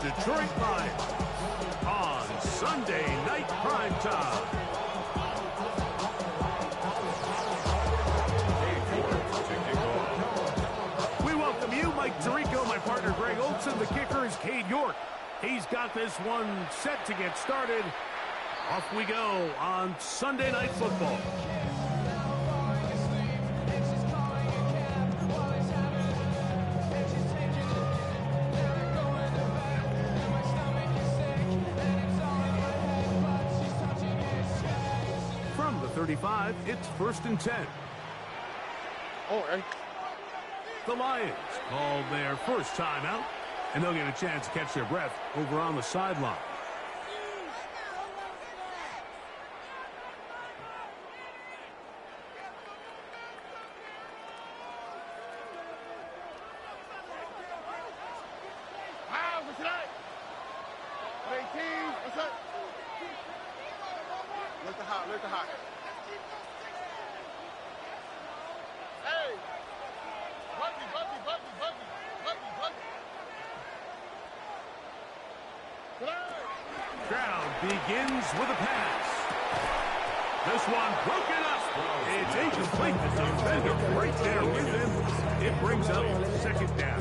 Detroit Lions on Sunday Night Primetime. We welcome you, Mike Tirico, my partner Greg Olson. The kicker is Cade York. He's got this one set to get started. Off we go on Sunday Night Football. From the 35, it's 1st and 10. All right. The Lions call their first timeout, and they'll get a chance to catch their breath over on the sideline. Look the hot. Hey! Buggy. Stroud begins with a pass. This one broken up. It's incomplete. The defender right there with him. It brings up 2nd down.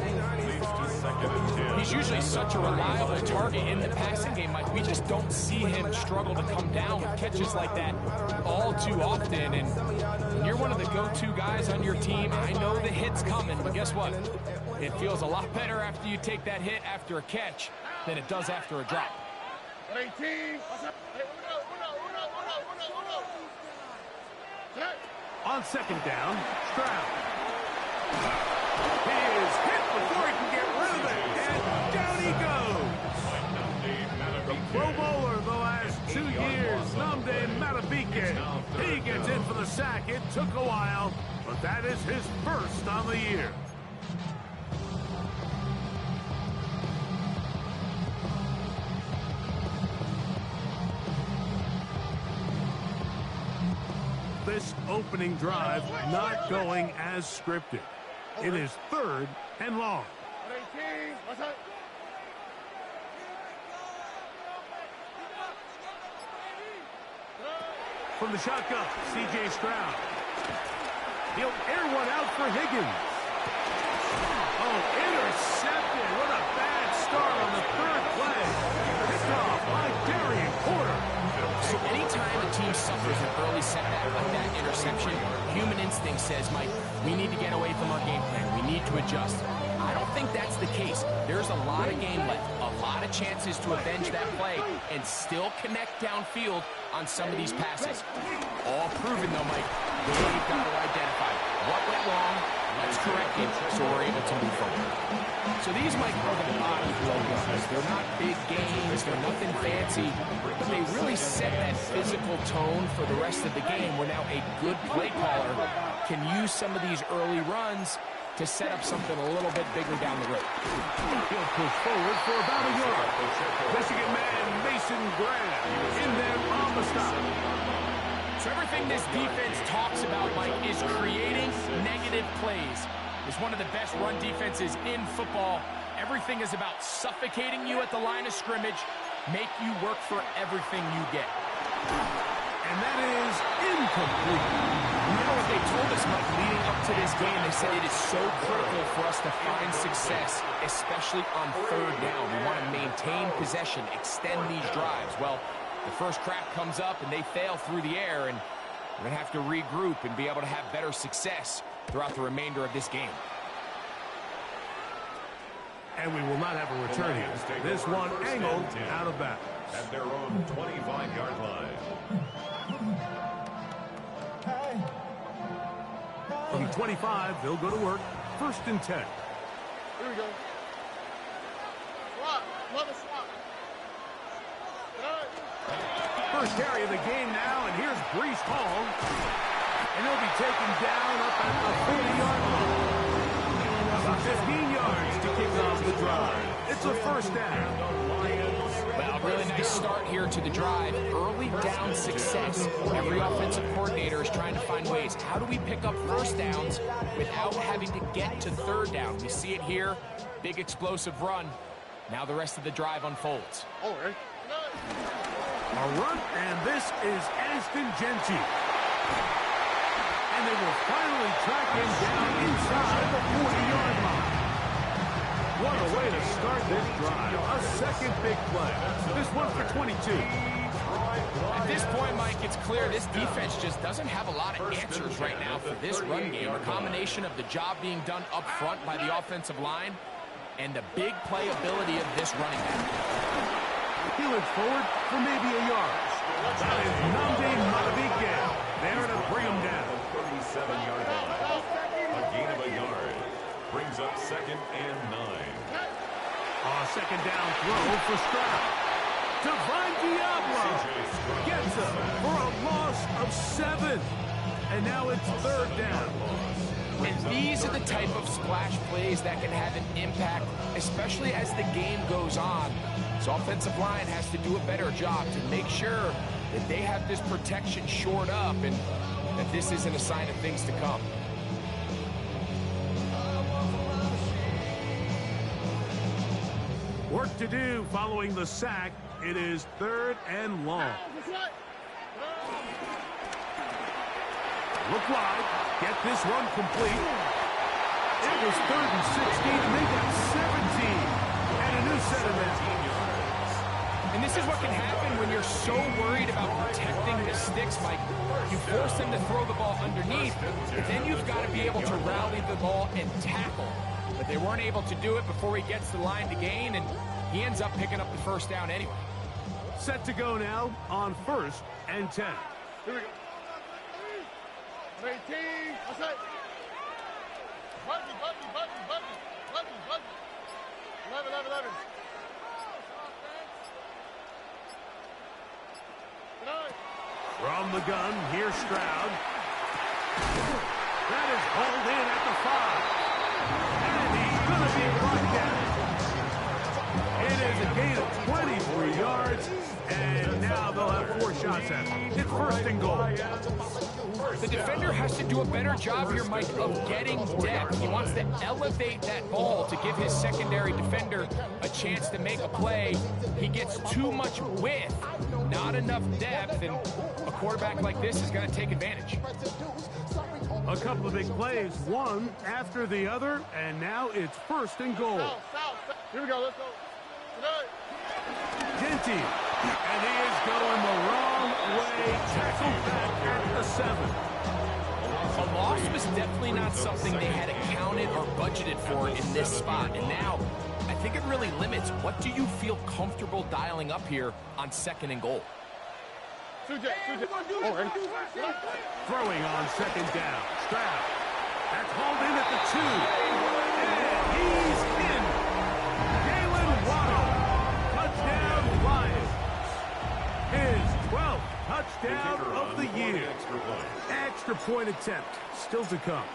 He's usually such a reliable target in the passing game, Mike. We just don't see him struggle to come down with catches like that all too often. And when you're one of the go-to guys on your team, I know the hit's coming, but guess what? It feels a lot better after you take that hit after a catch than it does after a drop. 18. On 2nd down, Stroud. He is hit before he can get rid of it, and down he goes. The Pro Bowler the last 2 years, Nnamdi Madubuike. He gets in for the sack. It took a while, but that is his first on the year. This opening drive not going as scripted. It is 3rd and long. From the shotgun, C.J. Stroud. He'll air one out for Higgins. Oh, intercepted. What a bad start on the 3rd play. Picked off by Darian Porter. So anytime a team suffers an early setback like that interception, human instinct says, Mike, we need to get away from our game plan. We need to adjust. I don't think that's the case. There's a lot of game left, a lot of chances to avenge that play and still connect downfield on some of these passes. All proven, though, Mike. They've got to identify what went wrong, let's correct it so we're able to move forward. So these, Mike, are the bottom blow guys. They're not big games, they're nothing fancy, but they really set that physical tone for the rest of the game where now a good play caller can use some of these early runs to set up something a little bit bigger down the road. He'll push forward for about a yard. Michigan man Mason Graham in there on the stop. So everything this defense talks about, Mike, is creating negative plays. It's one of the best run defenses in football. Everything is about suffocating you at the line of scrimmage, make you work for everything you get. And that is incomplete. You know what they told us, Mike, leading up to this game? They said it is so critical for us to find success, especially on 3rd down. We want to maintain possession, extend these drives. Well, the first crack comes up and they fail through the air, and we're going to have to regroup and be able to have better success throughout the remainder of this game. And we will not have a return here. This one angled out of bounds. At their own 25-yard line. From 25, they'll go to work. 1st and 10. Here we go. Swap. Love a swap. First carry of the game now, and here's Breece Hall. And he'll be taken down up at the 40-yard line. About 15 yards to kick off the drive. It's a 1st down. Well, really nice start here to the drive. Early down success. Every offensive coordinator is trying to find ways. How do we pick up 1st downs without having to get to 3rd down? We see it here. Big explosive run. Now the rest of the drive unfolds. Oh, right. A run, and this is Ashton Jeanty. And they will finally track him down inside the 40-yard line. What a way to start this drive. A second big play. This one for 22. At this point, Mike, it's clear this defense just doesn't have a lot of answers right now for this run game. A combination of the job being done up front by the offensive line and the big playability of this running back. Peeling forward for maybe a yard. That is Nnamdi Madubuike there to bring him down. 37-yard line. A gain of a yard. Brings up 2nd and 9. Second down throw for Stroud. Divine Diablo gets him for a loss of 7. And now it's 3rd down. And these are the type of splash plays that can have an impact, especially as the game goes on. So offensive line has to do a better job to make sure that they have this protection shored up and that this isn't a sign of things to come. Work to do following the sack. It is 3rd and long. Look wide. Get this one complete. It was 3rd and 16, and they got 17. And a new set of men. And this is what can happen when you're so worried about protecting the sticks, Mike. You force them to throw the ball underneath, but then you've got to be able to rally the ball and tackle. But they weren't able to do it before he gets the line to gain, and he ends up picking up the 1st down anyway. Set to go now on 1st and 10. Here we go. 18. What's that? Button. 11. From the gun, here's Stroud. That is hauled in at the 5. And he's going to be brought down. It is a gain of 23 yards, and now they'll have 4 shots at him. It's 1st and goal. The defender has to do a better job here, Mike, of getting depth. He wants to elevate that ball to give his secondary defender a chance to make a play. He gets too much width, not enough depth, and a quarterback like this is going to take advantage. A couple of big plays, one after the other, and now it's 1st and goal. South. Here we go. Let's go. Jeanty, and he is going the wrong way. Tackled back at the 7. A loss was definitely not something they had accounted or budgeted for in this spot. And now, I think it really limits what do you feel comfortable dialing up here on 2nd and goal. Sujet. Oh, right. Throwing on 2nd down. Stroud. That's hauled in at the 2. And he's in. Jalen Waddle. Touchdown Lions. His 12th touchdown of the year. Extra point attempt still to come.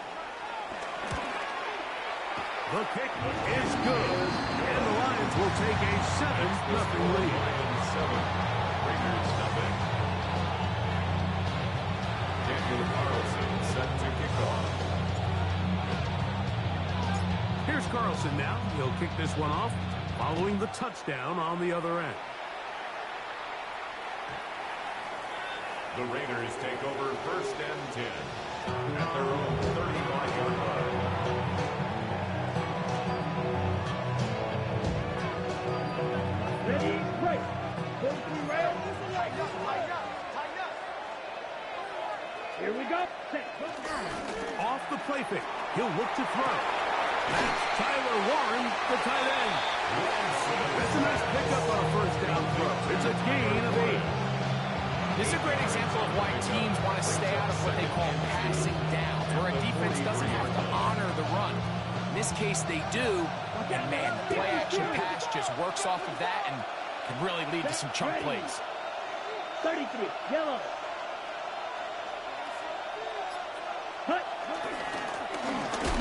The kick is good. And the Lions will take a 7-0 lead. Raiders 0. Daniel Carlson set to kick off. Here's Carlson now. He'll kick this one off following the touchdown on the other end. The Raiders take over 1st and 10 at their own 35-yard line. Ready, break. 43 rail. Tighten up. Here we go. Set. Off the play fake. He'll look to throw. That's Tyler Warren, the tight end. That's a nice pickup on a 1st down throw. It's a gain of 8. This is a great example of why teams want to stay out of what they call passing downs, where a defense doesn't have to honor the run. In this case, they do, and man, the play-action pass just works off of that and can really lead to some chunk plays. 33, yellow. Cut.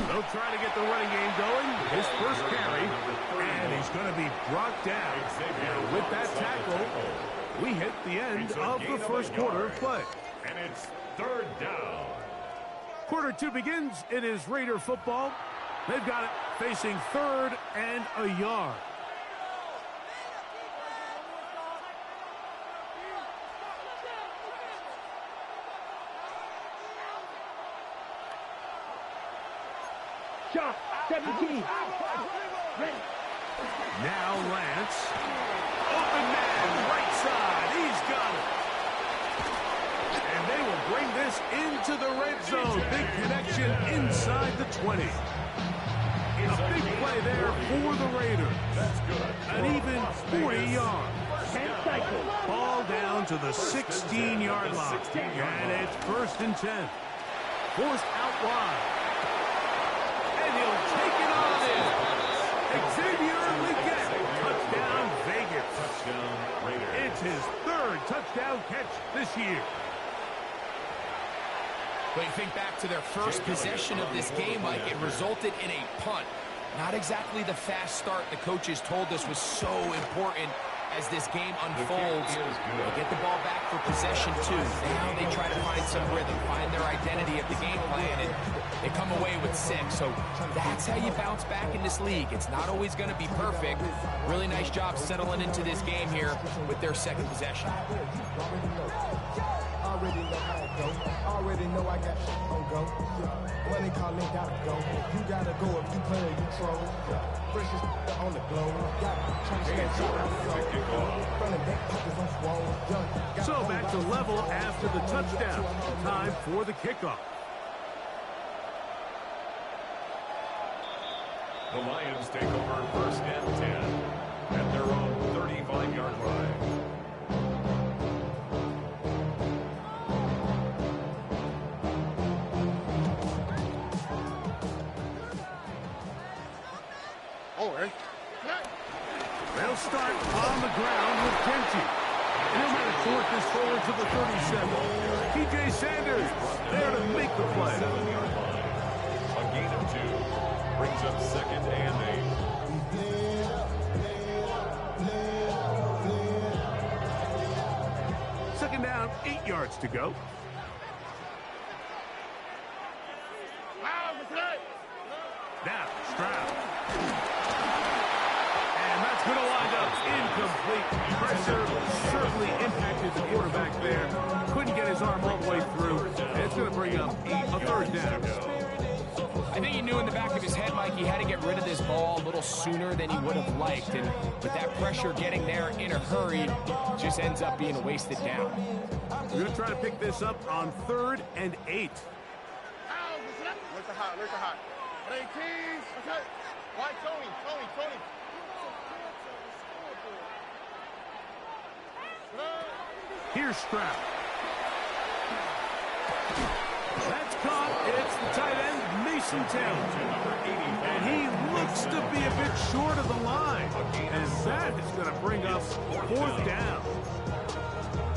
They'll try to get the running game going. His 1st carry, and he's going to be brought down. And with that tackle, we hit the end of the 1st quarter of play. And it's 3rd down. Quarter 2 begins. It is Raider football. They've got it facing 3rd and a yard. Shot. 17. Ready. Now Lance. Open man, right side. He's got it. And they will bring this into the red zone. Big connection inside the 20. A big play there for the Raiders. An even 40 yards. 10 cycles. Ball down to the 16-yard line. And it's 1st and 10. Forced out wide. And he'll take it on in. Xavier Legette. Touchdown, Vegas. Touchdown, Raiders. It's his 3rd touchdown catch this year. But you think back to their first possession of this game, Mike, it resulted in a punt. Not exactly the fast start the coaches told us was so important as this game unfolds. They get the ball back for possession 2. Now they try to find some rhythm, find their identity of the game plan, and they come away with 6. So that's how you bounce back in this league. It's not always going to be perfect. Really nice job settling into this game here with their 2nd possession. Already know how it go. Already know I got shit on go. Money calling, gotta go. You gotta go if you play or you troll. Freshest on the globe. So back to level after the touchdown. Time for the kickoff. The Lions take over 1st and 10 at their own 35-yard line. They'll start on the ground with Kenty. And he'll manage to work this forward to the 37. TJ Sanders there to make the play. 7-yard line. A gain of 2 brings up 2nd and 8. Second down, 8 yards to go. Now, Stroud. And that's going to wind up incomplete. Pressure certainly impacted the quarterback there. Couldn't get his arm all the way through. And it's going to bring up a 3rd down. I think he knew in the back of his head, Mike, he had to get rid of this ball a little sooner than he would have liked. And with that pressure getting there in a hurry, just ends up being a wasted down. We're going to try to pick this up on 3rd and 8. Where's the hot? Where's the hot? 18. Okay. Why Tony? Here's Stroud. That's caught. It's the tight end, Mason Taylor. And he looks to be a bit short of the line. And that is going to bring up 4th down.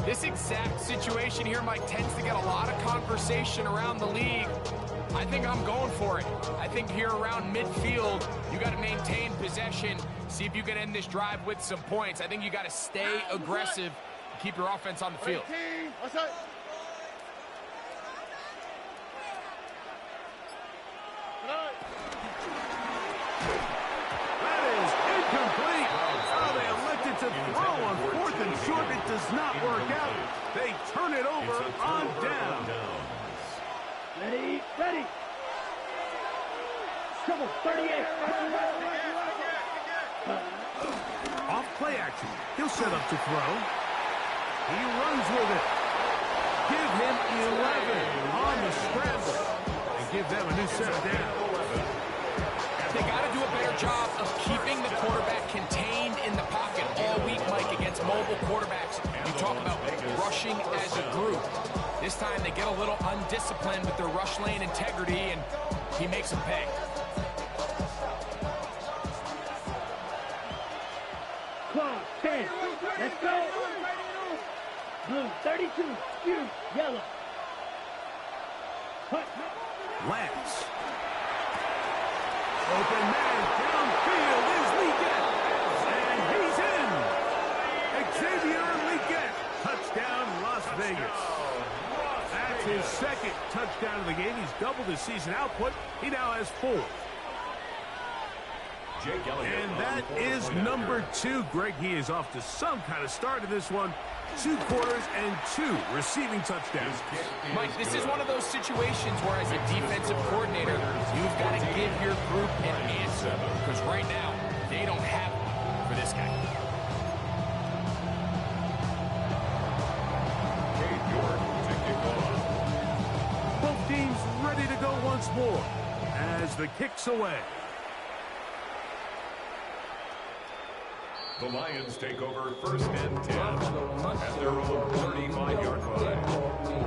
This exact situation here, Mike, tends to get a lot of conversation around the league. I think I'm going for it. I think here around midfield, you got to maintain possession, see if you can end this drive with some points. I think you got to stay aggressive, keep your offense on the field. What's that? That is incomplete. Oh, they elected to throw on 4th and short. It does not work out. They turn it over on down. Ready. Trouble. 38. Off play action. He'll set up to throw. He runs with it. Give him 11 on the scramble. And give them a new set of down. They got to do a better job of keeping the quarterback contained in the pocket all week, Mike, against mobile quarterbacks. You talk about rushing as a group. This time they get a little undisciplined with their rush lane integrity, and he makes them pay. Clock. 10. Let's go. Blue. 32. Blue. Yellow. Hut. Lance. Open man downfield is Legette. And he's in. Xavier Legette. Touchdown, Las Vegas. That's his 2nd touchdown of the game. He's doubled his season output. He now has 4. Jake Elliott. And that is number 2. Greg, he is off to some kind of start in this one. 2 quarters and 2 receiving touchdowns. Mike, this is one of those situations where as a defensive coordinator, you've got to give your group an answer. Because right now, they don't have one for this guy. Cade York to kick off. Both teams ready to go once more as the kick's away. The Lions take over first and 10 at their own 35-yard line.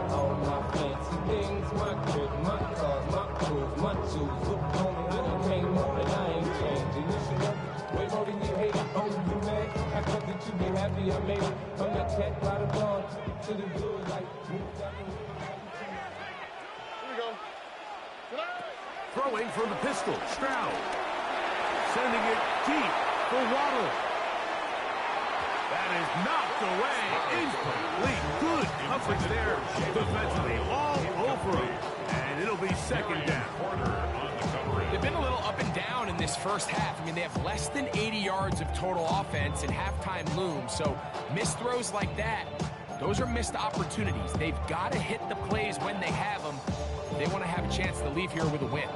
All my fancy things, my crib, my cars, my clothes, my shoes. Look on me, I done came up and I ain't changing. You should know, way more than you hate it. Oh, you mad? I thought that you be happy I made it. From the cat by the bar to the blue light. Here we go. Throwing from the pistol, Stroud. Sending it deep for Waddle. That is knocked away. Incomplete. Good coverage there defensively. All over him. And it'll be second down. They've been a little up and down in this first half. I mean, they have less than 80 yards of total offense and halftime looms. So missed throws like that, those are missed opportunities. They've got to hit the plays when they have them. They want to have a chance to leave here with a win.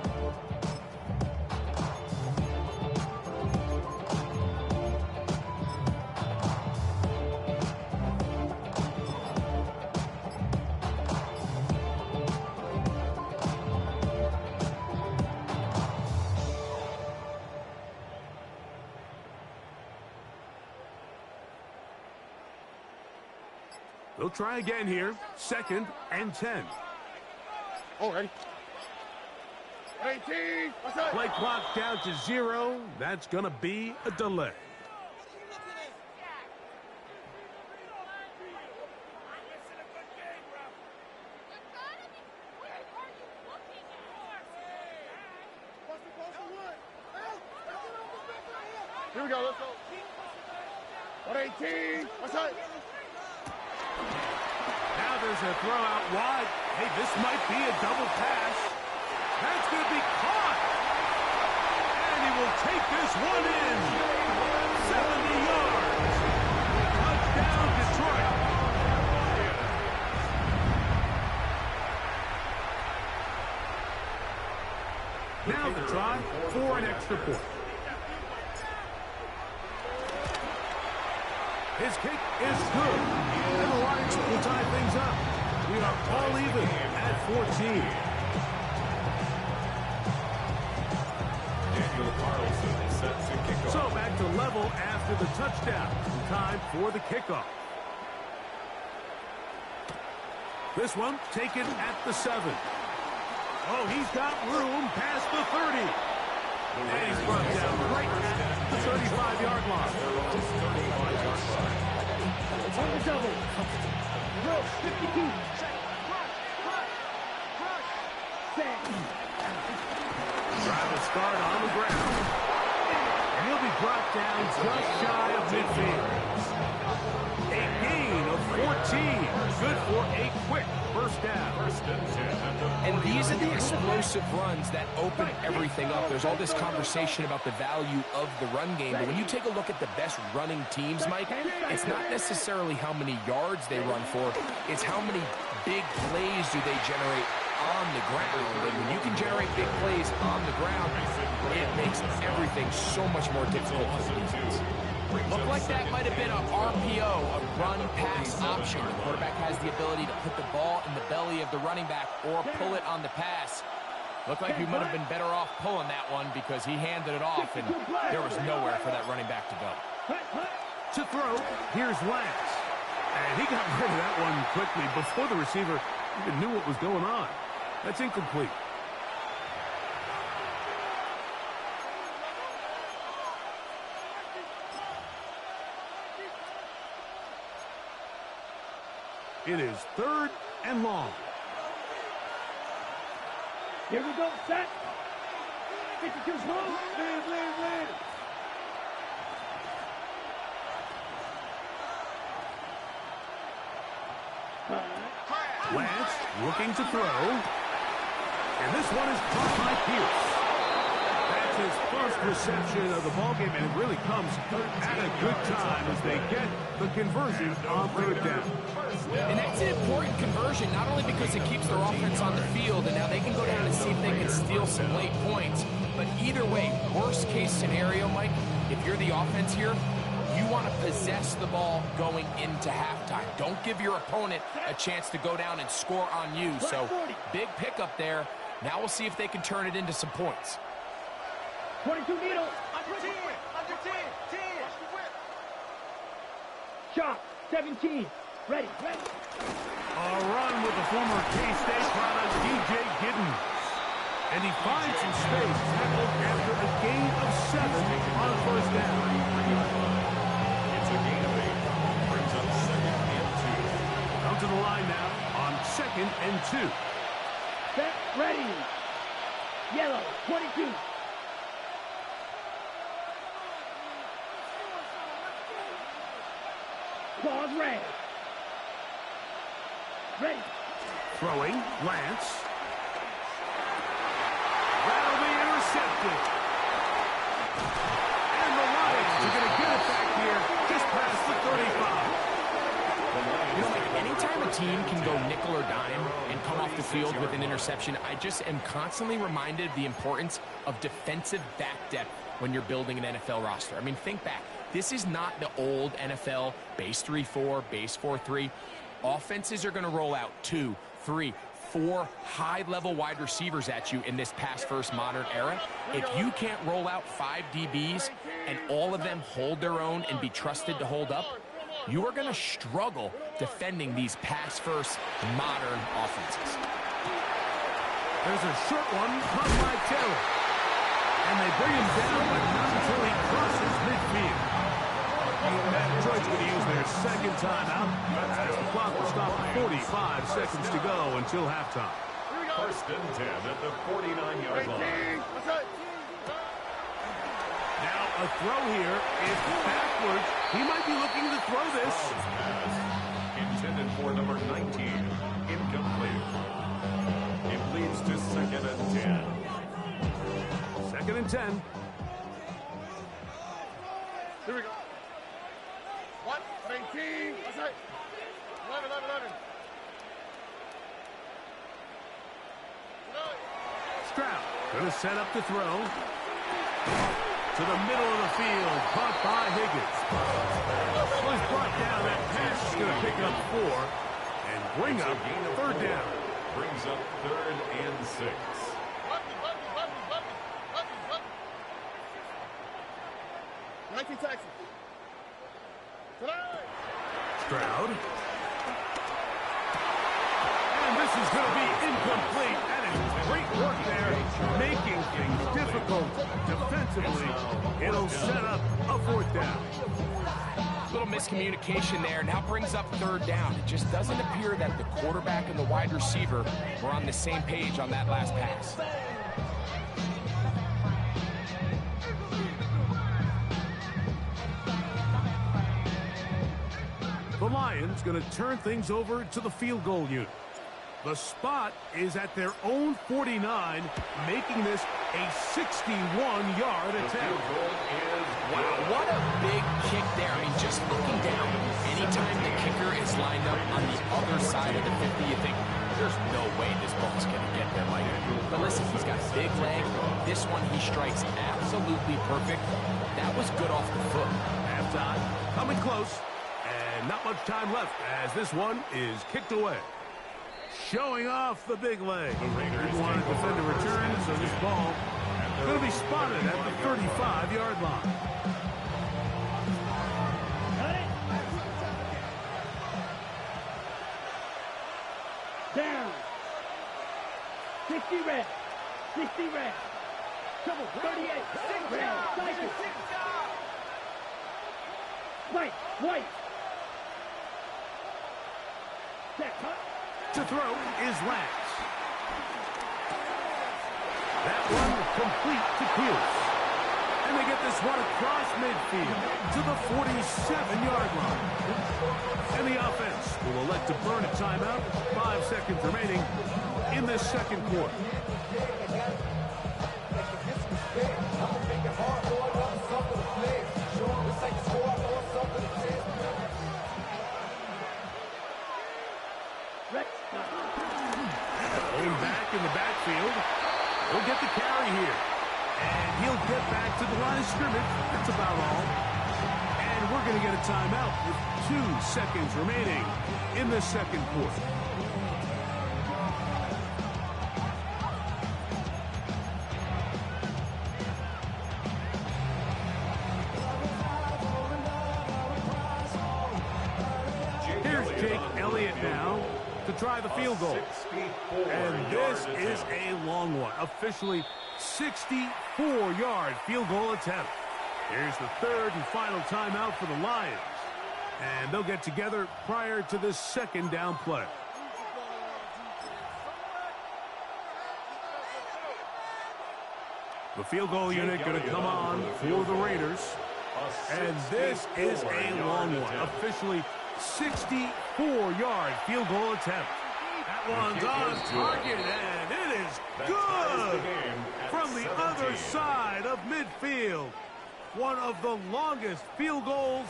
They'll try again here. Second and 10. Oh, ready. 18. What's up? Play clock down to 0. That's going to be a delay. Here we go. Let's go. 118. What's up? Now there's a throw out wide. Hey, this might be a double pass. That's going to be caught. And he will take this one in. 70 yards. Touchdown, Detroit. Now the try for an extra point. His kick is good. And the Lions will tie things up. We are all even at 14. Daniel Carlson set to kick off. So back to level after the touchdown. Time for the kickoff. This one taken at the 7. Oh, he's got room past the 30. And he's brought down right at the 35-yard line. It's on the double. Row 52. Travis Scott on the ground. And he'll be brought down just shy of midfield. A gain of 14. Good for a quick first down. And these are the explosive runs that open everything up. There's all this conversation about the value of the run game, but when you take a look at the best running teams, Mike, it's not necessarily how many yards they run for, it's how many big plays do they generate on the ground. And when you can generate big plays on the ground, it makes everything so much more difficult for the defense. Looked like that might have been an RPO, a run-pass option. The quarterback has the ability to put the ball in the belly of the running back or pull it on the pass. Looked like he might have been better off pulling that one because he handed it off, and there was nowhere for that running back to go. To throw, here's Lance. And he got rid of that one quickly before the receiver even knew what was going on. That's incomplete. It is 3rd and long. Here we go, set. 52 slow. Win. Lance looking to throw. And this one is caught by Pierce. That's his first reception of the ballgame, and it really comes at a good time as they get the conversion on third down. And that's an important conversion, not only because it keeps their offense on the field, and now they can go down and see if they can steal some late points. But either way, worst case scenario, Mike, if you're the offense here, you want to possess the ball going into halftime. Don't give your opponent a chance to go down and score on you. So big pickup there. Now we'll see if they can turn it into some points. 22 needle. Under 10. Under 10. 10. Shot. 17. Ready. A run with the former K-State product, DJ Giddens. And he finds some space, tackled after a gain of 7 on first down. It's a gain of 8. Brings up 2nd and 2. Come to the line now on 2nd and 2. Set. Ready. Yellow. 22. Pause red. Ready. Throwing, Lance. That'll be intercepted. And the Lions are going to get it back here just past the 35. You know, like, anytime a team can go nickel or dime and come off the field with an interception, I just am constantly reminded of the importance of defensive back depth when you're building an NFL roster. I mean, think back. This is not the old NFL base 3-4, base 4-3. Offenses are going to roll out 2, 3, 4 high-level wide receivers at you in this pass-first modern era. If you can't roll out 5 DBs and all of them hold their own and be trusted to hold up, you are going to struggle defending these pass-first modern offenses. There's a short one caught by Taylor. And they bring him down, but not until he crosses midfield. Detroit's going to use their second timeout as the clock will stop at 45 seconds to go until halftime. 1st and 10 at the 49-yard line. Now a throw here is backwards. He might be looking to throw this. Pass intended for number 19. Incomplete. It leads to 2nd and 10. 2nd and 10. Here we go. 1, 19. That's right. 11. Stroud going to set up the throw. To the middle of the field. Caught by Higgins. Well, he's brought down. That pass is going to pick up 4. And bring up 3rd down. Brings up 3rd and 6. Texas. Stroud. And this is going to be incomplete. That is great work there, making things difficult defensively. It'll set up a 4th down. Little miscommunication there. Now brings up 3rd down. It just doesn't appear that the quarterback and the wide receiver were on the same page on that last pass. The Lions going to turn things over to the field goal unit. The spot is at their own 49, making this a 61-yard attempt. Wow, what a big kick there. I mean, just looking down, anytime the kicker is lined up on the other side of the 50, you think, there's no way this ball's going to get there, Mike. But listen, he's got a big leg. This one he strikes absolutely perfect. That was good off the foot. Halftime coming close. And not much time left as this one is kicked away. Showing off the big leg. Didn't want to defend a return, so this ball is going to be spotted at the 35-yard line. Down. 60 red. 60 red. Trouble. 38. Red. Cycle. White. To throw is Lance. That one complete to Pierce. And they get this one across midfield to the 47-yard line. And the offense will elect to burn a timeout. 5 seconds remaining in this second quarter. He'll get the carry here. And he'll get back to the line of scrimmage. That's about all. And we're going to get a timeout with 2 seconds remaining in the second quarter. Now to try the field goal. And this is a long one. Officially 64-yard field goal attempt. Here's the 3rd and final timeout for the Lions. And they'll get together prior to this 2nd down play. The field goal unit going to come on for the Raiders. And this is a long one. Officially 64-yard field goal attempt. That one's on target, and it is good from the other side of midfield. One of the longest field goals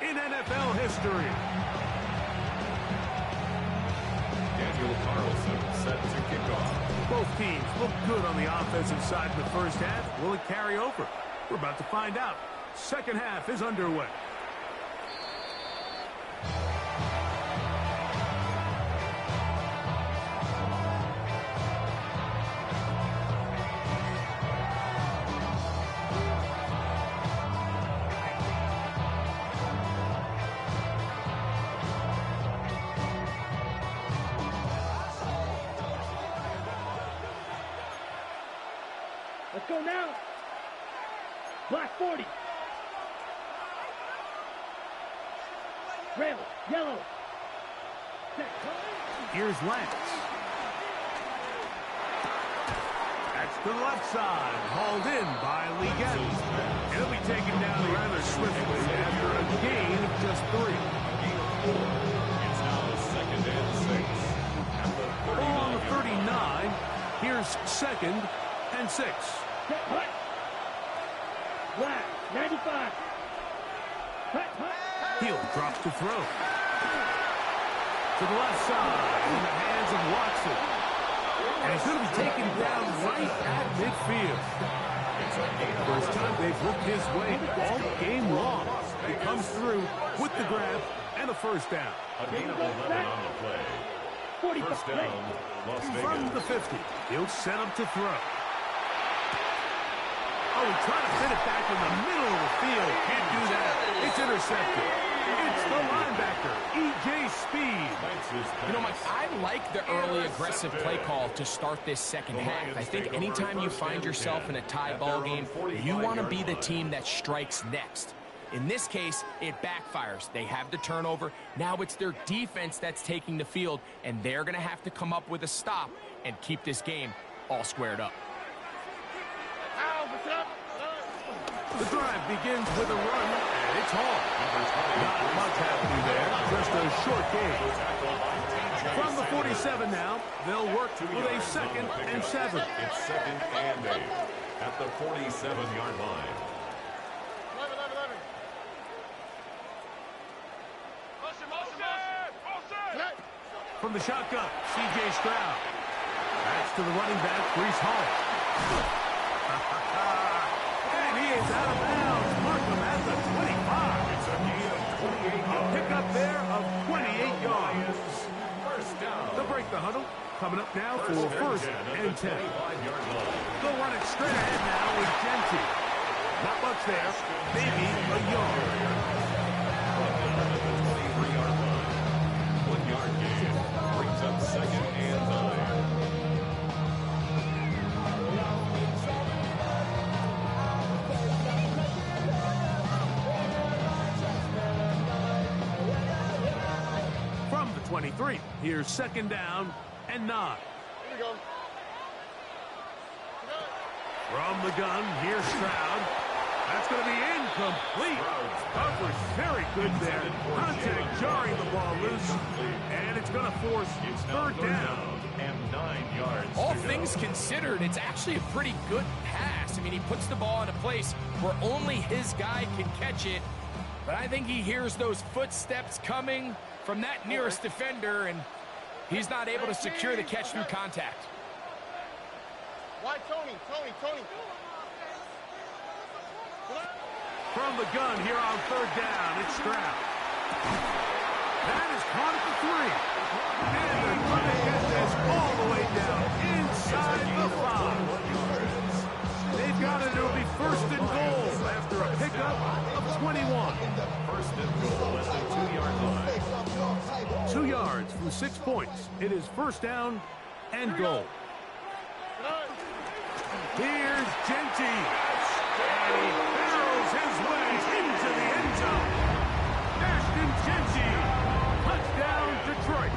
in NFL history. Daniel Carlson set to kick off. Both teams look good on the offensive side in the first half. Will it carry over? We're about to find out. Second half is underway. Let's go now. Black 40. Red, yellow. Here's Lance. That's to the left side. Hauled in by Lee Gettis. And he'll be taken down rather swiftly after a gain of just 3. It's now 2nd and 6. At the 39. Ball on the 39. Here's 2nd and 6. Black, 95. Hill drops to throw. To the left side in the hands of Watson. And he's going to be taken down right at midfield. First time they've looked his way all game long. He comes through with the grab and a first down. A gain of 11 on the play. First down, Las Vegas. From the 50, he'll set up to throw. Oh, trying to fit it back in the middle of the field. Can't do that. It's intercepted. It's the linebacker, E.J. Speed. You know, Mike, I like the early aggressive play call to start this second half. I think anytime you find yourself in a tie ball game, you want to be the team that strikes next. In this case, it backfires. They have the turnover. Now it's their defense that's taking the field, and they're going to have to come up with a stop and keep this game all squared up. The drive begins with a run, and it's Hall. Not much happening there, just a short game. From the 47 now, they'll work with a 2nd and 7. It's 2nd and 8 at the 47-yard line. From the shotgun, C.J. Stroud. That's to the running back, Breece Hall. And he is out of bounds. Markham at the 25. It's a gain of 28 yards. A pickup there of 28 yards. First down. They'll break the huddle. Coming up now for 1st and 10. They'll run it straight ahead now with Genty. Not much there. Maybe a yard. 23-yard line. 1-yard gain. Brings up 2nd and 9. From the 23, here's 2nd down and 9. Here we go. From the gun, here's Stroud. That's going to be incomplete. Coverage very good there. Contact jarring the ball loose. And it's going to force 3rd down. And 9 yards. All things considered, it's actually a pretty good pass. I mean, he puts the ball in a place where only his guy can catch it. But I think he hears those footsteps coming from that nearest defender, and he's not able to secure the catch through contact. Why, Tony? From the gun here on third down, it's Stroud. That is caught at the 3. And they're going to get this all the way down inside the 5. They've got it. It'll be first and goal after a pickup of 21. First and goal at the 2-yard line. 2 yards from 6 points. It is first down and goal. Here's Genty. And he barrels his way into the end zone. Ashton Genty. Touchdown, Detroit.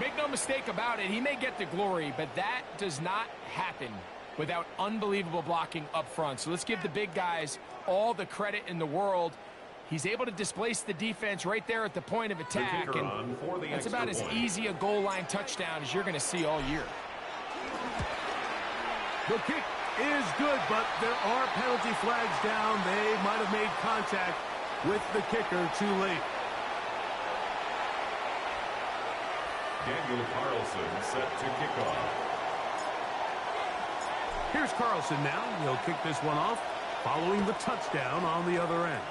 Make no mistake about it, he may get the glory, but that does not happen without unbelievable blocking up front. So let's give the big guys all the credit in the world. He's able to displace the defense right there at the point of attack, and that's about as easy a goal line touchdown as you're going to see all year. The kick is good, but there are penalty flags down. They might have made contact with the kicker too late. Daniel Carlson set to kick off. Here's Carlson now. He'll kick this one off following the touchdown on the other end.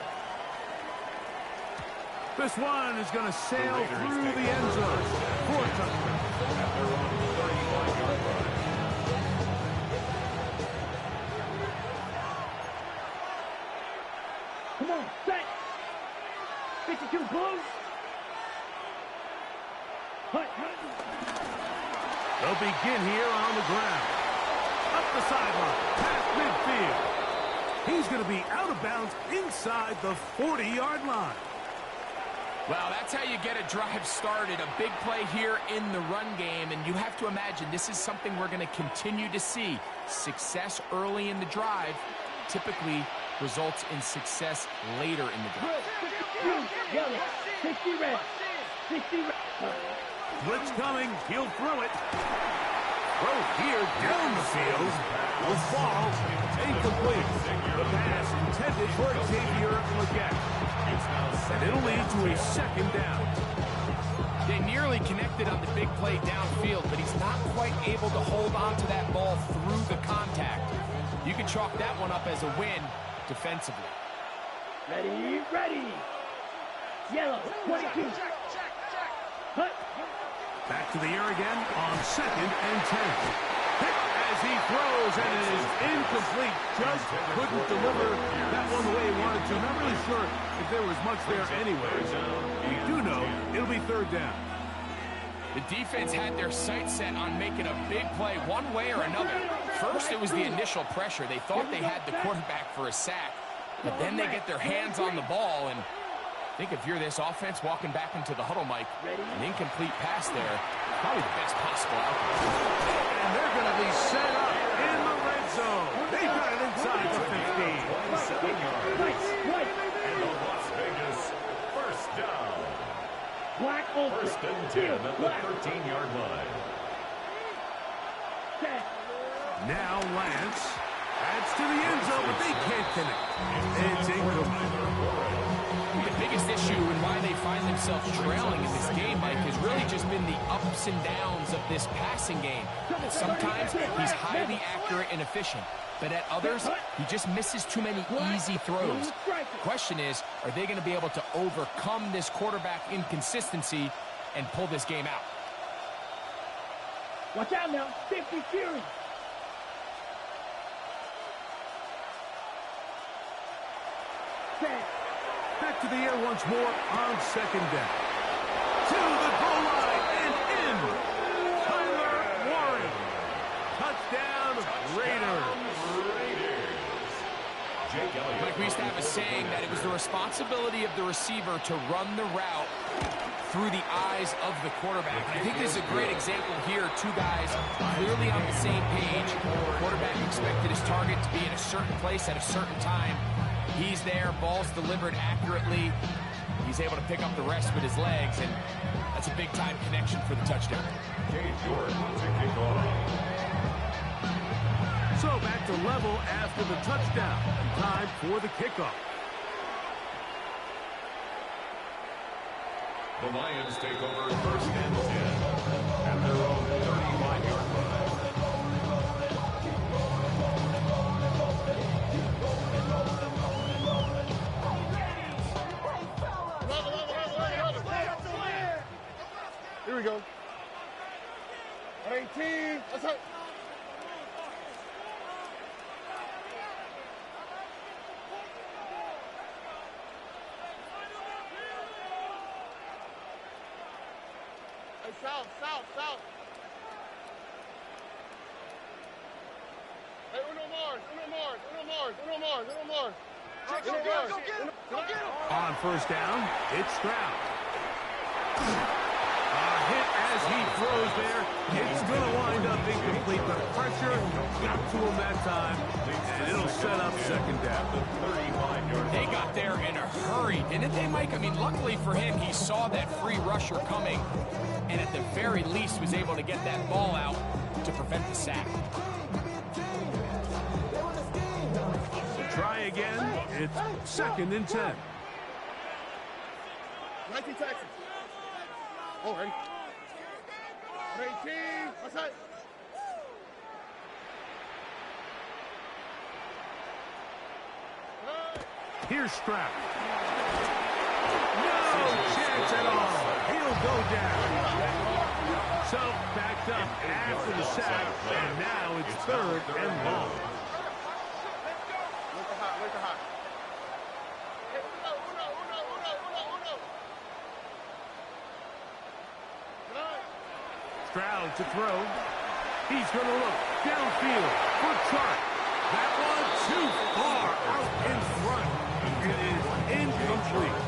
This one is going to sail through the end zone for a touchdown. At their own 35-yard line. Come on, set. 52 close. They'll begin here on the ground. Up the sideline, past midfield. He's going to be out of bounds inside the 40-yard line. Well, that's how you get a drive started. A big play here in the run game, and you have to imagine this is something we're going to continue to see. Success early in the drive typically results in success later in the drive. 60 red. 60 red. Blitz coming. He'll throw it. Throw here down the field. Will fall. Incomplete. The pass intended for Xavier Legette. And it'll lead to a second down. They nearly connected on the big play downfield, but he's not quite able to hold on to that ball through the contact. You can chalk that one up as a win defensively. Ready, ready. Yellow, 22. Hut. Back to the air again on second and 10. Hit as he throws, and it is incomplete. Just couldn't deliver that one the way he wanted to. Not really sure if there was much there anyways. We do know it'll be third down. The defense had their sights set on making a big play one way or another. First, it was the initial pressure. They thought they had the quarterback for a sack, but then they get their hands on the ball, and I think if you're this offense walking back into the huddle, Mike, an incomplete pass there, probably the best possible outcome. And they're going to be set up in the red zone. They've got it inside the 15. And the Las Vegas first down. Black over. First and 10 at the 13-yard line. Now Lance adds to the end zone, but they can't connect. It's incomplete. The biggest issue and why they find themselves trailing in this game, Mike, has really just been the ups and downs of this passing game. And sometimes he's highly accurate and efficient, but at others, he just misses too many easy throws. The question is, are they going to be able to overcome this quarterback inconsistency and pull this game out? Watch out now, 50 Fury. Back to the air once more on second down. To the goal line and in. Tyler Warren. Touchdown, Raiders. Mike, we used to have a saying that it was the responsibility of the receiver to run the route through the eyes of the quarterback. And I think this is a great example here. Two guys clearly on the same page. The quarterback expected his target to be in a certain place at a certain time. He's there, ball's delivered accurately. He's able to pick up the rest with his legs, and that's a big-time connection for the touchdown. Cade York to kick off. So back to level after the touchdown. Time for the kickoff. The Lions take over first and 10 at their own 35-yard line. Here we go. 18. Let's go. Hey, south. Hey, Uno Mars. Go get him. On first down, it's Stroud. Hit as he throws there. It's going to wind up incomplete. The pressure got to him that time, and it'll set up second down. They got there in a hurry, didn't they, Mike? I mean, luckily for him, he saw that free rusher coming, and at the very least was able to get that ball out to prevent the sack. Try again. It's 2nd and 10. 19 Texas. Oh, ready. 18. Let's go. Here's Stroud. No chance at all. He'll go down. So backed up after the sack, and now it's 3rd and long. Look hot. Hey, Uno. Stroud to throw. He's going to look downfield for Chark. That one too far out in front. It is incomplete.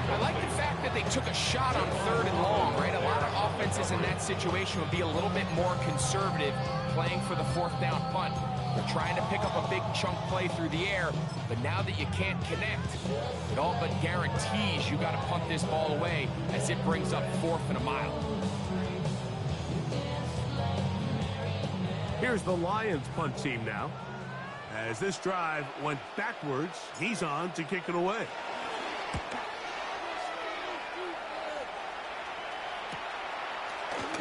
I like the fact that they took a shot on 3rd and long, right? A lot of offenses in that situation would be a little bit more conservative playing for the 4th down punt. They're trying to pick up a big chunk play through the air, but now that you can't connect, it all but guarantees you got to punt this ball away as it brings up 4th and a mile. Here's the Lions punt team now. As this drive went backwards, he's on to kick it away.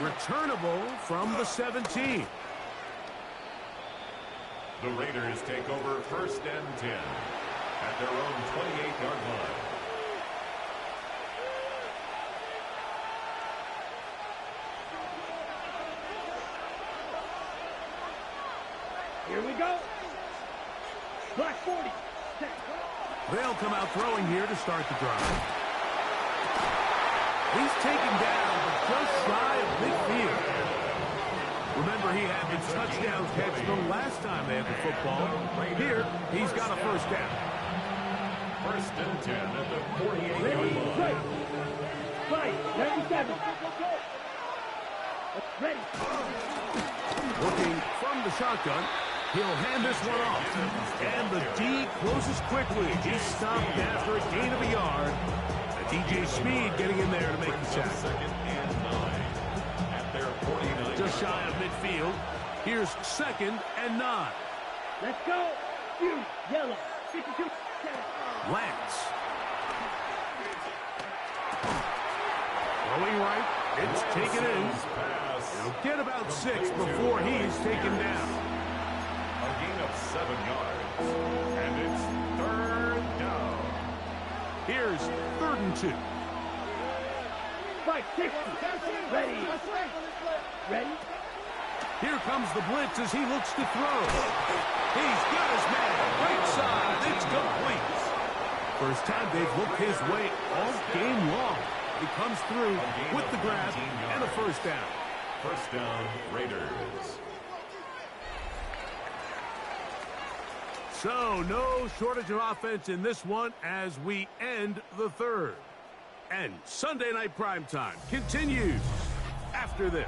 Returnable from the 17. The Raiders take over 1st and 10 at their own 28-yard line. Here we go. Black 40. They'll come out throwing here to start the drive. He's taken down just shy of midfield. Remember, he had the touchdown catch the last time they had the football. Here, he's got a 1st down. 1st and 10 at the 48-yard line. Right, 97. Ready. Working from the shotgun. He'll hand this one off. And the D closes quickly. He's stopped after a gain of a yard. DJ Smead getting in there to make the sack. 2nd and 9 at their 49. Just shy of midfield. Here's 2nd and 9. Let's go. You, yellow. 52. Lance. Throwing right. It's taken in. He'll get about 6 before he's taken down. A gain of 7 yards. And it's 3rd down. Here's 3rd and 2. 560. Ready. Ready. Here comes the blitz as he looks to throw. He's got his man. Right side. It's complete. First time they've looked his way all game long. He comes through with the grab and a 1st down. 1st down, Raiders. So, no shortage of offense in this one as we end the 3rd. And Sunday Night Primetime continues after this.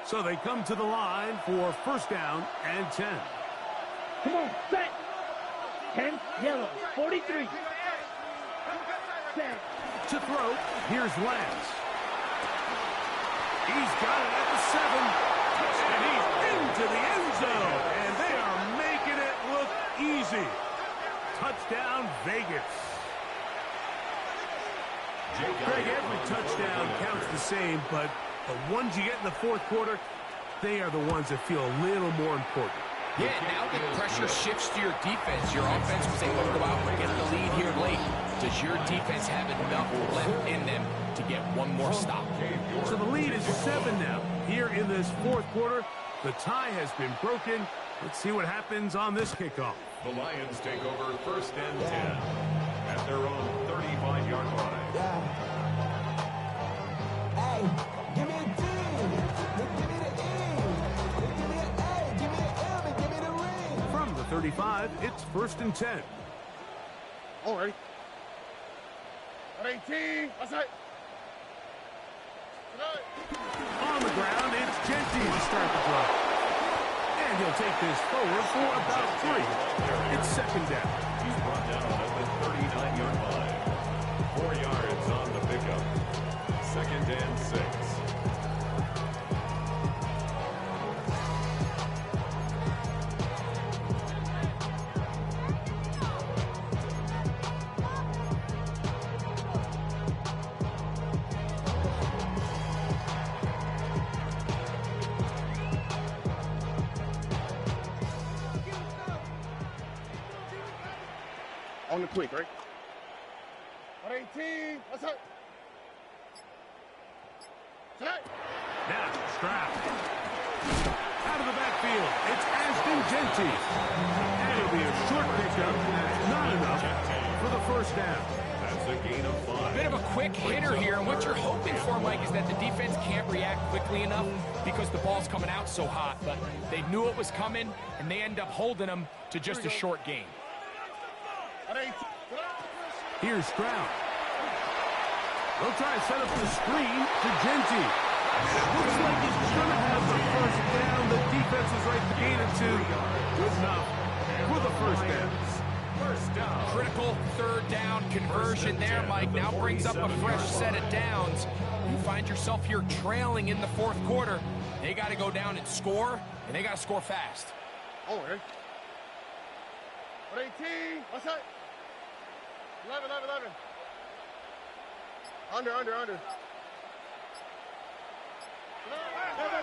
So they come to the line for 1st down and 10. Come on, set. 10, yellow, 43. Set. To throw, here's Lance. He's got it at the 7. And he's into the end zone. And they are making it look easy. Touchdown, Vegas. Greg, every touchdown counts the same, but the ones you get in the fourth quarter, they are the ones that feel a little more important. Yeah, now the pressure shifts to your defense. Your offense was able to go out and get the lead here late. Does your defense have enough left in them to get one more stop? So the lead is 7 now. Here in this fourth quarter, the tie has been broken. Let's see what happens on this kickoff. The Lions take over first and 10 at their own 35-yard line. Hey, give me a D. Give me the E. Give me an A. Give me an M. And give me the ring. From the 35, it's first and 10. All ready. At 18. That's it. On the ground, it's Genty to start the drive. And he'll take this forward for about 3. It's second down. He's brought down at the 39-yard line. 4 yards on the pickup. Second and 6. On the quick, right? At 18. That's it. Now, Stroud. Out of the backfield, it's Ashton Genty. And it'll be a short pickup. Not enough for the first down. That's a gain of 5. Bit of a quick hitter here, and what you're hoping for, Mike, is that the defense can't react quickly enough because the ball's coming out so hot. But they knew it was coming, and they end up holding them to just a short gain. At 18. Here's Stroud. They'll try to set up the screen to Genty. Looks like he's going to have the first down. The defense is right to gain it 2. Good enough for the first down. First down. Critical third down conversion there, Mike. Now brings up a fresh set of downs. You find yourself here trailing in the fourth quarter. They got to go down and score, and they got to score fast. All right. At 18. What's that? 11. Under.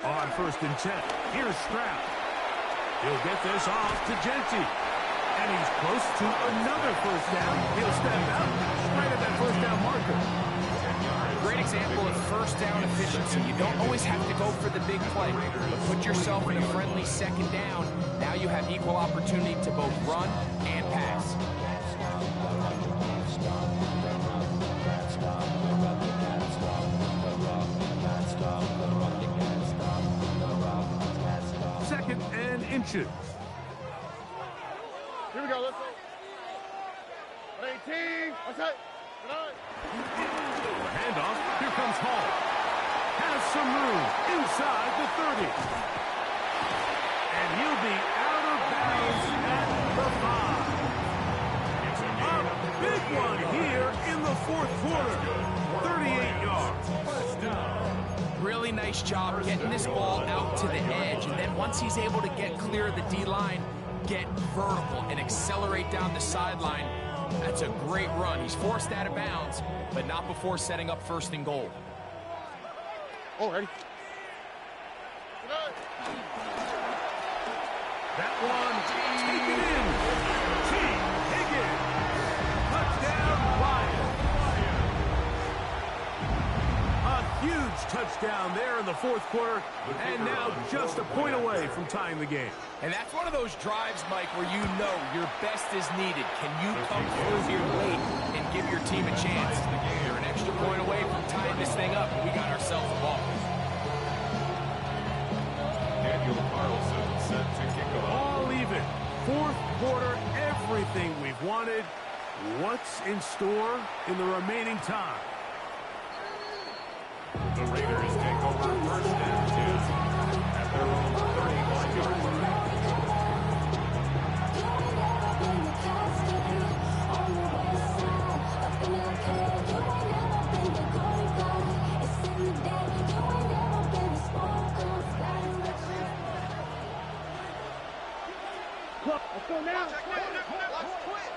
On first and 10, here's Stroud. He'll get this off to Genty. And he's close to another first down. He'll step out right at that first down marker. Great example of first down efficiency. You don't always have to go for the big play, but put yourself in a friendly second down. Now you have equal opportunity to both run and pass. Second and inches. Here we go. Let's go. At 18. What's that? Handoff. Here comes Hall. Has some room inside the 30. And he'll be out of bounds at the 5. A big one here in the fourth quarter. 38 yards. First down. Really nice job getting this ball out to the edge, and then once he's able to get clear of the D-line, get vertical and accelerate down the sideline. That's a great run. He's forced out of bounds, but not before setting up first and goal. All ready. That one taken in. T. Higgins. Touchdown, Lions. A huge touchdown there in the fourth quarter, and now just a point away from tying the game. And that's one of those drives, Mike, where you know your best is needed. Can you come through here late and give your team a chance? You're an extra point away from tying this thing up, and we got ourselves a ball. Daniel Carlson set to kick it off. All even. Fourth quarter, everything we've wanted. What's in store in the remaining time? The Raiders take over first and 10 at their own 35-yard line. Let's go now.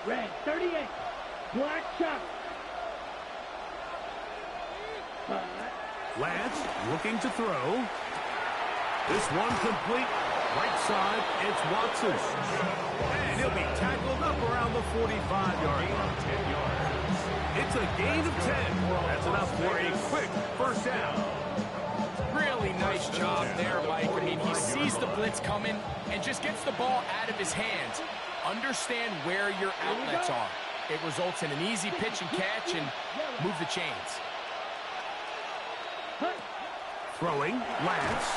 Red, 38. Black shot. Lance looking to throw. This one complete. Right side, it's Watson. And he'll be tackled up around the 45-yard line. 10 yards. It's a gain of 10. That's enough for a quick first down. Really nice job there, Mike. I mean, he sees the blitz coming and just gets the ball out of his hands. Understand where your outlets are. It results in an easy pitch and catch and move the chains. Throwing, Lance.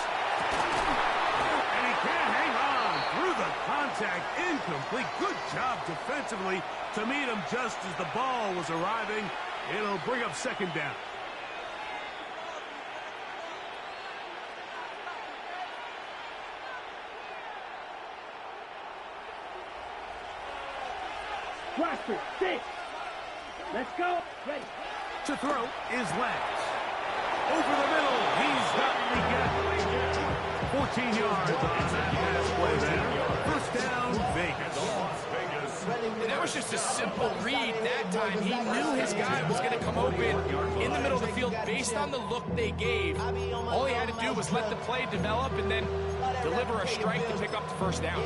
And he can't hang on through the contact. Incomplete. Good job defensively to meet him just as the ball was arriving. It'll bring up second down. Blaster, 6. Let's go. Ready. To throw is Lance. Over the middle. He's got the get. 14 yards on that pass play there. First down, Vegas. And that was just a simple read that time. He knew his guy was going to come open in the middle of the field based on the look they gave. All he had to do was let the play develop and then deliver a strike to pick up the first down.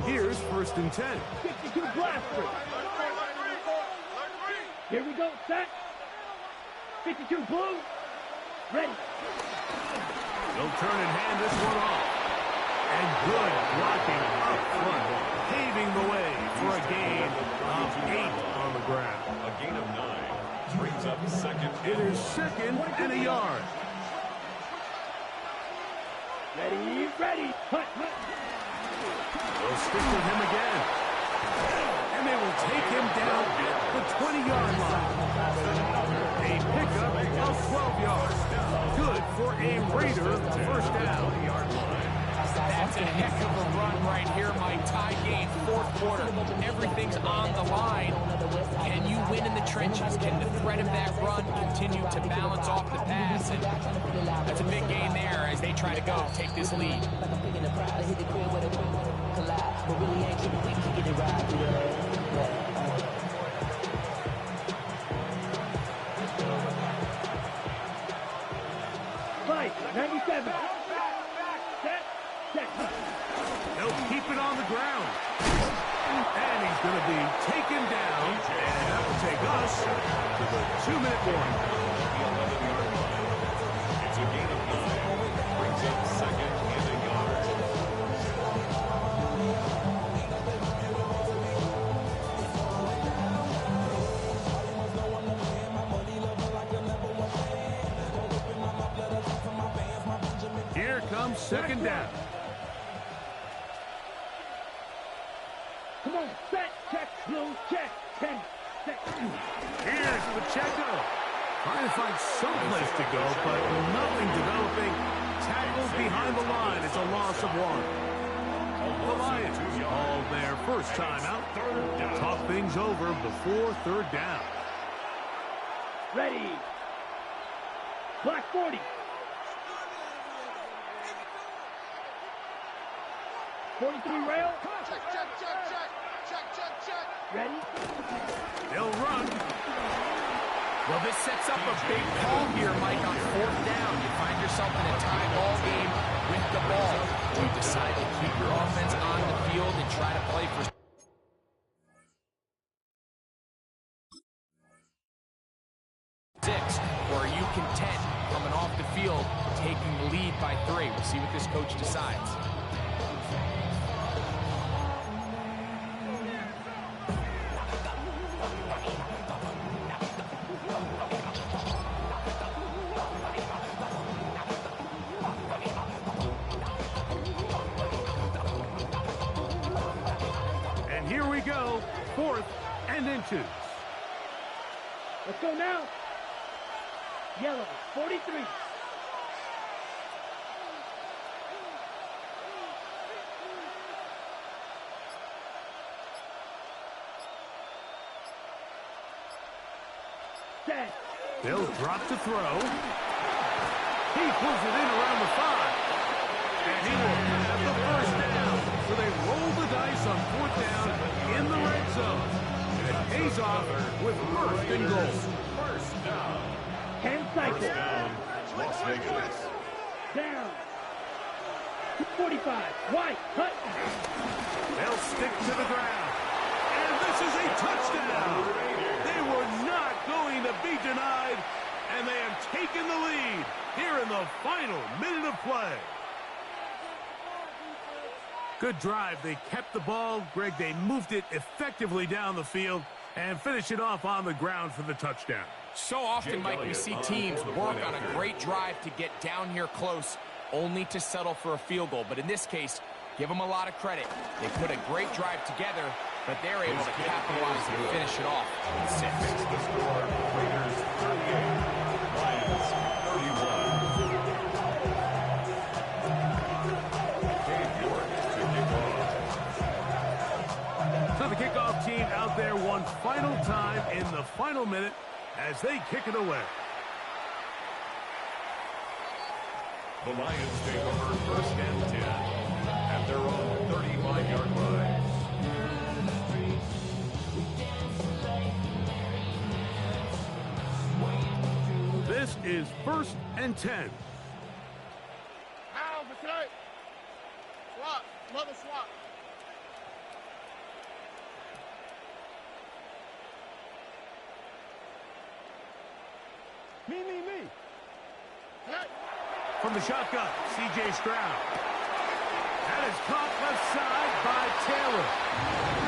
Here's first and 10. 52 Blaster. Here we go, set. 52 Blue. Ready. They'll turn and hand this one off. And good blocking up front, paving the way for a gain of 8 on the ground. A gain of 9 brings up second. It is second and a yard. Ready, ready. Hut. They'll stick with him again. And they will take him down at the 20-yard line. A pickup of 12 yards. Good for a Raider first down. That's a heck of a run right here, Mike. Tie game, fourth quarter. Everything's on the line. Can you win in the trenches? Can the threat of that run continue to balance off the pass? And that's a big gain there as they try to go take this lead. Right, 97. Set. They'll keep it on the ground. And he's going to be taken down. And that will take us to the 2-minute warning. It's a gain of 9. Brings up second and a yard. Here comes second down. Come on, set, check, Blue, check, 10, set. Here's Pacheco. Trying to find someplace to go, but nothing developing. Tackled behind the line. It's a loss of 1. The Lions call their first time out. Talk things over before third down. Ready. Black 40. 43 rail. Check. Ready. They'll run. Well, this sets up a big call here, Mike, on fourth down. You find yourself in a tie ball game with the ball. Do you decide to keep your offense on the field and try to play for 6? Or are you content coming off the field, taking the lead by 3? We'll see what this coach decides. Here we go, 4th and inches. Let's go now. Yellow, 43. Set. They'll drop to throw. He pulls it in around the 5. And he will have the first down. So they roll the dice on 4th down in the red zone. And pays off with first and goal. First down. 10 cycles. First down, Las Vegas. Down. 45. White. Cut. They'll stick to the ground. And this is a touchdown. They were not going to be denied, and they have taken the lead here in the final minute of play. Good drive. They kept the ball. Greg, they moved it effectively down the field and finished it off on the ground for the touchdown. So often, Mike, we see teams work on a great drive to get down here close, only to settle for a field goal. But in this case, give them a lot of credit. They put a great drive together, but they're able to capitalize and finish it off with 6. The score, Raiders 38, Lions 31. Dave York to kick off. So the kickoff team out there one final time in the final minute as they kick it away. The Lions take over first and 10 at their own 35-yard line. This is first and 10. How for tonight? Swap. Mother swap. Me. Tonight. From the shotgun, C.J. Stroud. That is caught left side by Taylor.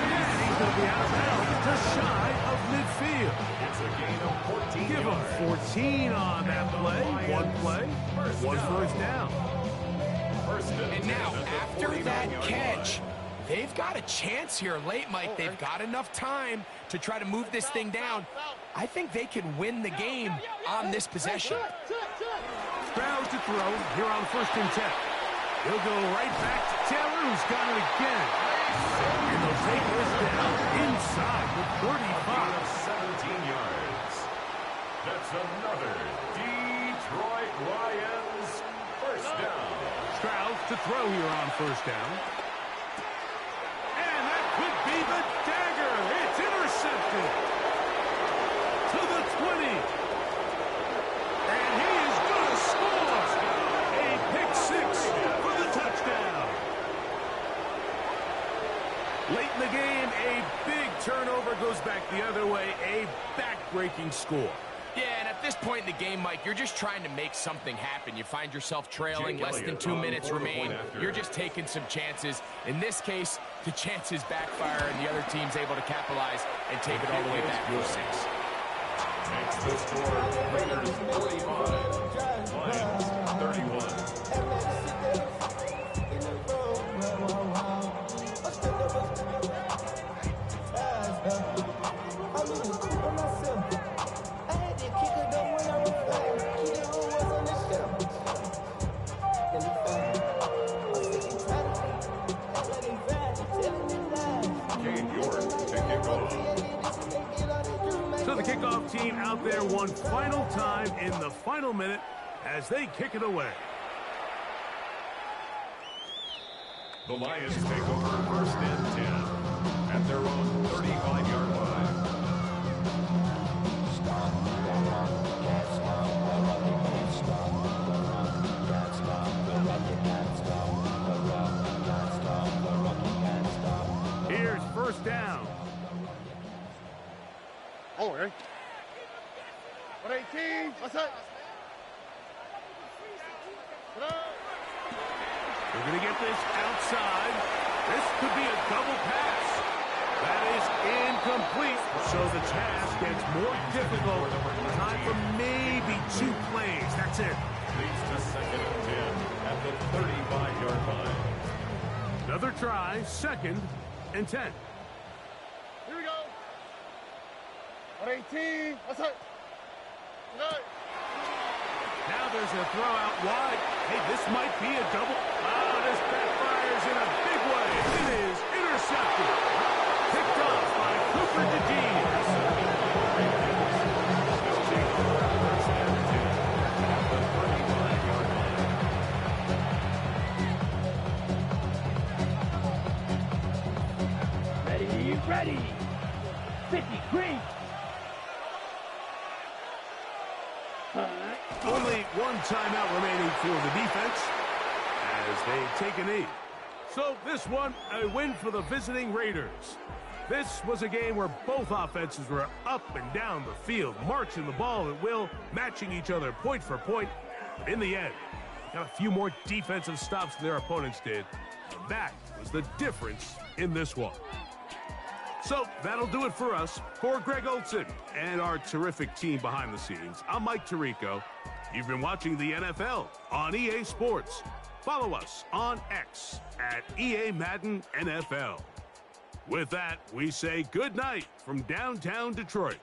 And he's going to be out of bounds to shy of midfield. It's a gain of 14 Give yards. him 14 on that play. One play, one first down. First And now, after that 49-yard catch, line. they've got a chance here late, Mike. They've got enough time to try to move this thing down. I think they can win the game on this possession. Stroud to throw here on first and 10. He'll go right back to Taylor, who's got it again. And they'll take this down inside the 35. 17 yards. That's another Detroit Lions first down. Stroud to throw here on first down. And that could be the dagger. It's intercepted. To the 20. And he is going to score. A pick 6 for the touchdown. Late in the game, a big turnover goes back the other way. A back-breaking score. Yeah, and at this point in the game, Mike, you're just trying to make something happen. You find yourself trailing, Jake less than Elliott 2 on minutes quarter point remain. after. You're just taking some chances. In this case, the chances backfire, and the other team's able to capitalize and take it all the way back to 6. Makes the score Raiders 45, Lions 31. Dave York to kick off. So the kickoff team out there one final time in the final minute as they kick it away. The Lions take over first and 10 at their own 35-yard line. Here's first down. Oh, eh? 118. What's that? We're going to get this outside. This could be a double pass. That is incomplete. So the task gets more difficult. Time for maybe 2 plays. That's it. Leads to second and 10 at the 35-yard line. Another try, second and 10. Here we go. 118. What's that? Tonight. Now there's a throw out wide. Hey, this might be a double. Oh, this backfires in a big way. It is intercepted. Picked off by Cooper DeDean. Ready. 50. Only one timeout remaining for the defense as they take a knee. So this one, a win for the visiting Raiders. This was a game where both offenses were up and down the field, marching the ball at will, matching each other point for point. But in the end, got a few more defensive stops than their opponents did. And that was the difference in this one. So that'll do it for us. For Greg Olson and our terrific team behind the scenes, I'm Mike Tirico. You've been watching the NFL on EA Sports. Follow us on X at EA Madden NFL. With that, we say good night from downtown Detroit.